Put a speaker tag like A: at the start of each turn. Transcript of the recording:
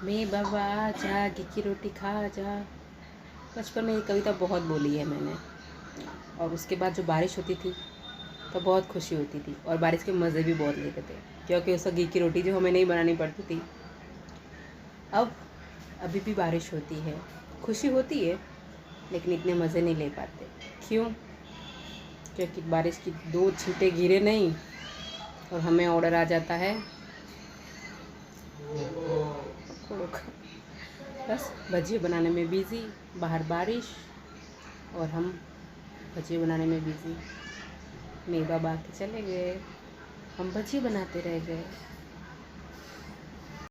A: मैं बाबा जा घी की रोटी खा जा। बचपन में ये कविता बहुत बोली है मैंने। और उसके बाद जो बारिश होती थी तो बहुत खुशी होती थी और बारिश के मज़े भी बहुत लेते थे, क्योंकि उस घी की रोटी जो हमें नहीं बनानी पड़ती थी। अब अभी भी बारिश होती है, खुशी होती है, लेकिन इतने मज़े नहीं ले पाते। क्यों? क्योंकि बारिश की 2 छींटे गिरे नहीं और हमें ऑर्डर आ जाता है पकौड़ों का। बस भजिए बनाने में बिज़ी, बाहर बारिश और हम भजिए बनाने में बिज़ी। मेरे बाबा के चले गए, हम भजिए बनाते रह गए।